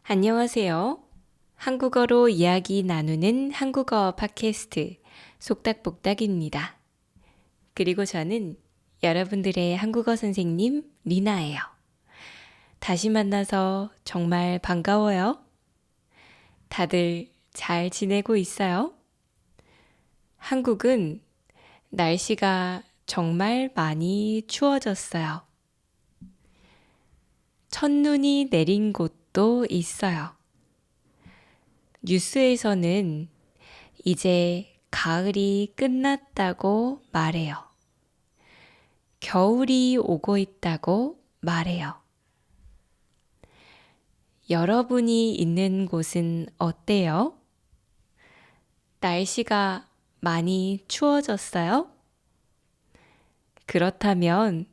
안녕하세요. 한국어로 이야기 나누는 한국어 팟캐스트 속닥복닥입니다. 그리고 저는 여러분들의 한국어 선생님 리나예요. 다시 만나서 정말 반가워요. 다들 잘 지내고 있어요? 한국은 날씨가 정말 많이 추워졌어요. 첫눈이 내린 곳도 있어요. 뉴스에서는 이제 가을이 끝났다고 말해요. 겨울이 오고 있다고 말해요. 여러분이 있는 곳은 어때요? 날씨가 많이 추워졌어요? 그렇다면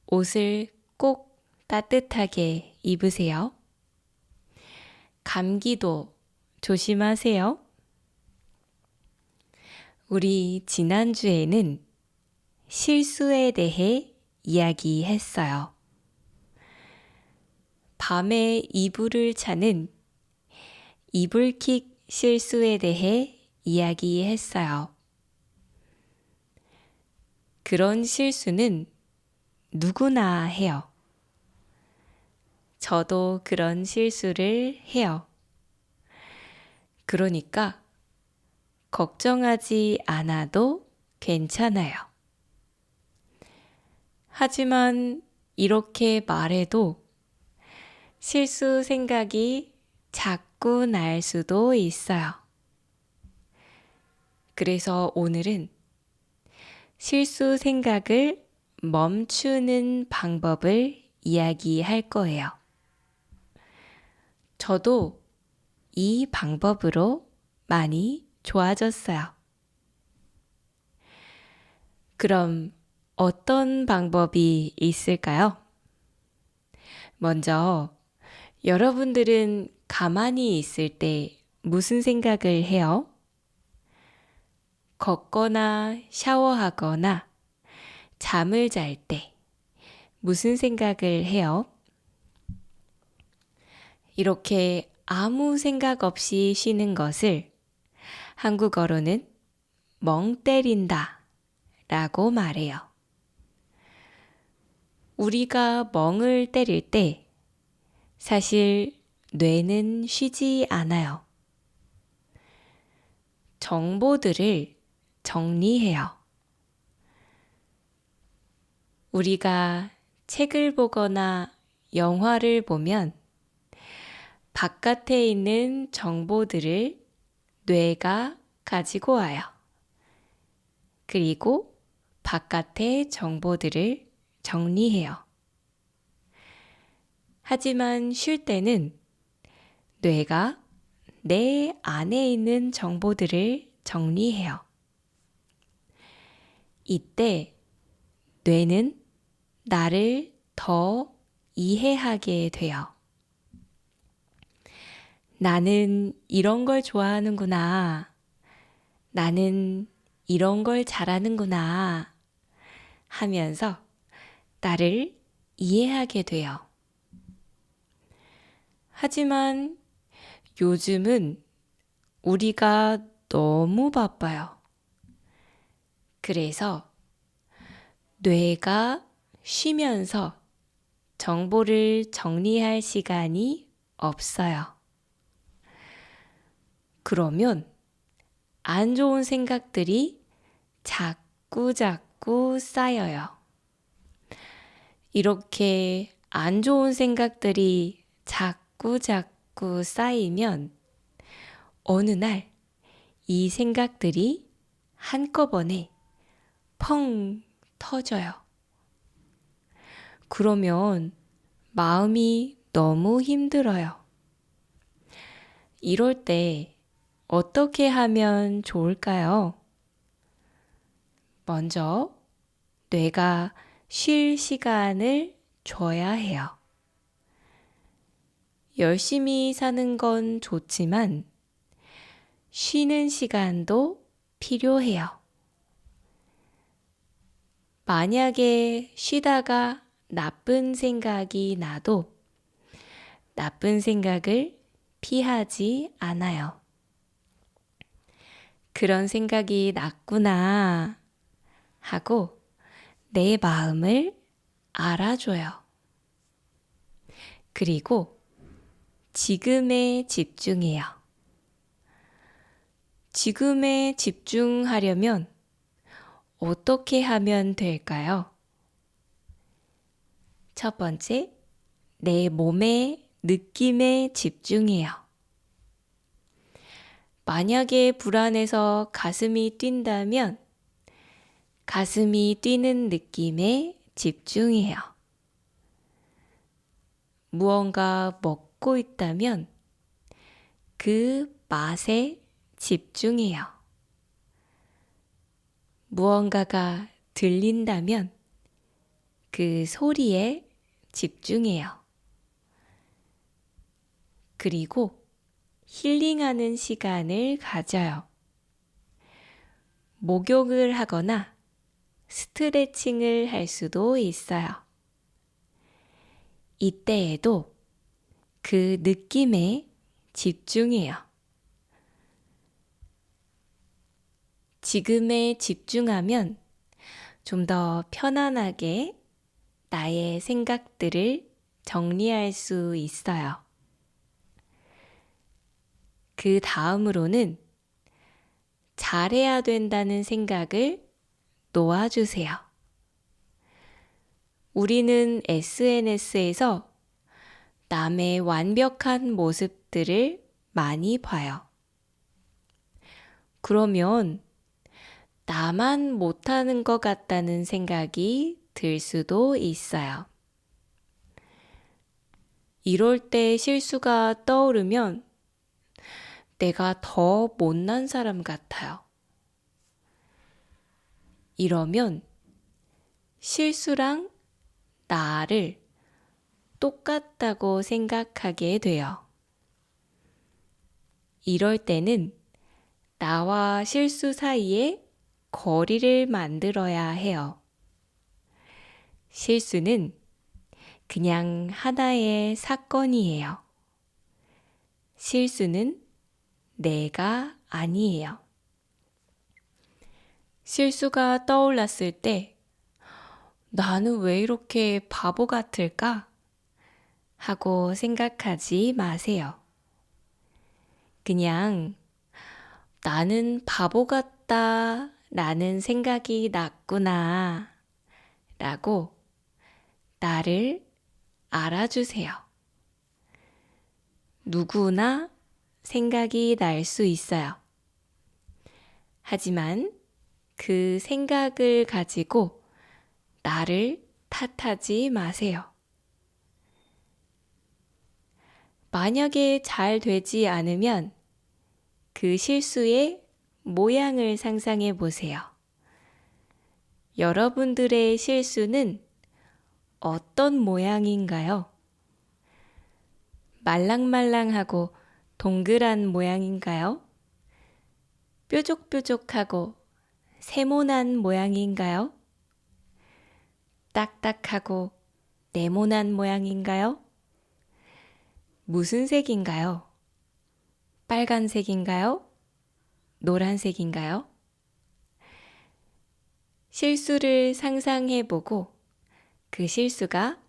옷을 꼭 따뜻하게 입으세요. 감기도 조심하세요. 우리 지난주에는 실수에 대해 이야기했어요. 밤에 이불을 차는 이불킥 실수에 대해 이야기했어요. 그런 실수는 누구나 해요. 저도 그런 실수를 해요. 그러니까 걱정하지 않아도 괜찮아요. 하지만 이렇게 말해도 실수 생각이 자꾸 날 수도 있어요. 그래서 오늘은 실수 생각을 멈추는 방법을 이야기할 거예요. 저도 이 방법으로 많이 좋아졌어요. 그럼 어떤 방법이 있을까요? 먼저 여러분들은 가만히 있을 때 무슨 생각을 해요? 걷거나 샤워하거나 잠을 잘 때 무슨 생각을 해요? 이렇게 아무 생각 없이 쉬는 것을 한국어로는 멍 때린다 라고 말해요. 우리가 멍을 때릴 때 사실 뇌는 쉬지 않아요. 정보들을 정리해요. 우리가 책을 보거나 영화를 보면 바깥에 있는 정보들을 뇌가 가지고 와요. 그리고 바깥의 정보들을 정리해요. 하지만 쉴 때는 뇌가 내 안에 있는 정보들을 정리해요. 이때 뇌는 나를 더 이해하게 돼요. 나는 이런 걸 좋아하는구나. 나는 이런 걸 잘하는구나. 하면서 나를 이해하게 돼요. 하지만 요즘은 우리가 너무 바빠요. 그래서 뇌가 쉬면서 정보를 정리할 시간이 없어요. 그러면 안 좋은 생각들이 자꾸 쌓여요. 이렇게 안 좋은 생각들이 자꾸 쌓이면 어느 날 이 생각들이 한꺼번에 펑 터져요. 그러면 마음이 너무 힘들어요. 이럴 때 어떻게 하면 좋을까요? 먼저 뇌가 쉴 시간을 줘야 해요. 열심히 사는 건 좋지만 쉬는 시간도 필요해요. 만약에 쉬다가 나쁜 생각이 나도 나쁜 생각을 피하지 않아요. 그런 생각이 났구나 하고 내 마음을 알아줘요. 그리고 지금에 집중해요. 지금에 집중하려면 어떻게 하면 될까요? 첫 번째, 내 몸의 느낌에 집중해요. 만약에 불안해서 가슴이 뛴다면 가슴이 뛰는 느낌에 집중해요. 무언가 먹고 있다면 그 맛에 집중해요. 무언가가 들린다면 그 소리에 집중해요. 그리고 힐링하는 시간을 가져요. 목욕을 하거나 스트레칭을 할 수도 있어요. 이때에도 그 느낌에 집중해요. 지금에 집중하면 좀 더 편안하게 나의 생각들을 정리할 수 있어요. 그 다음으로는 잘해야 된다는 생각을 놓아주세요. 우리는 SNS에서 남의 완벽한 모습들을 많이 봐요. 그러면 나만 못하는 것 같다는 생각이 들 수도 있어요. 이럴 때 실수가 떠오르면 내가 더 못난 사람 같아요. 이러면 실수랑 나를 똑같다고 생각하게 돼요. 이럴 때는 나와 실수 사이에 거리를 만들어야 해요. 실수는 그냥 하나의 사건이에요. 실수는 내가 아니에요. 실수가 떠올랐을 때 나는 왜 이렇게 바보 같을까? 하고 생각하지 마세요. 그냥 나는 바보 같다 라는 생각이 났구나 라고 나를 알아주세요. 누구나 생각이 날 수 있어요. 하지만 그 생각을 가지고 나를 탓하지 마세요. 만약에 잘 되지 않으면 그 실수의 모양을 상상해 보세요. 여러분들의 실수는 어떤 모양인가요? 말랑말랑하고 동그란 모양인가요? 뾰족뾰족하고 세모난 모양인가요? 딱딱하고 네모난 모양인가요? 무슨 색인가요? 빨간색인가요? 노란색인가요? 실수를 상상해보고 그 실수가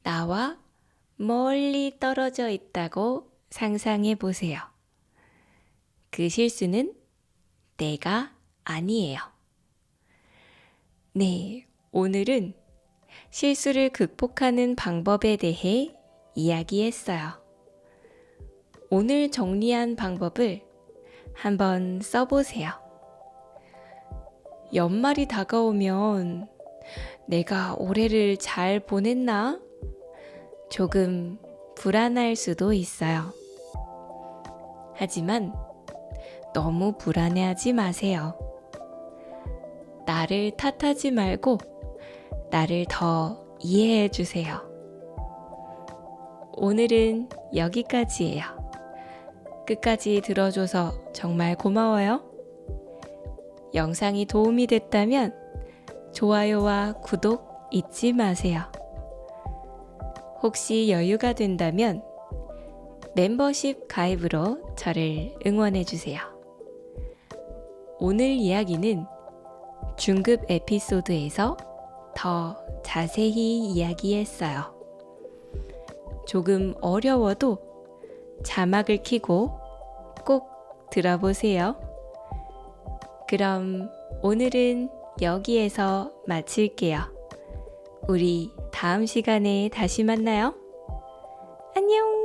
나와 멀리 떨어져 있다고 상상해 보세요. 그 실수는 내가 아니에요. 네, 오늘은 실수를 극복하는 방법에 대해 이야기했어요. 오늘 정리한 방법을 한번 써보세요. 연말이 다가오면 내가 올해를 잘 보냈나? 조금 불안할 수도 있어요. 하지만 너무 불안해하지 마세요. 나를 탓하지 말고 나를 더 이해해 주세요. 오늘은 여기까지예요. 끝까지 들어줘서 정말 고마워요. 영상이 도움이 됐다면 좋아요와 구독 잊지 마세요. 혹시 여유가 된다면 멤버십 가입으로 저를 응원해주세요. 오늘 이야기는 중급 에피소드에서 더 자세히 이야기했어요. 조금 어려워도 자막을 켜고 꼭 들어보세요. 그럼 오늘은 여기에서 마칠게요. 우리 다음 시간에 다시 만나요. 안녕!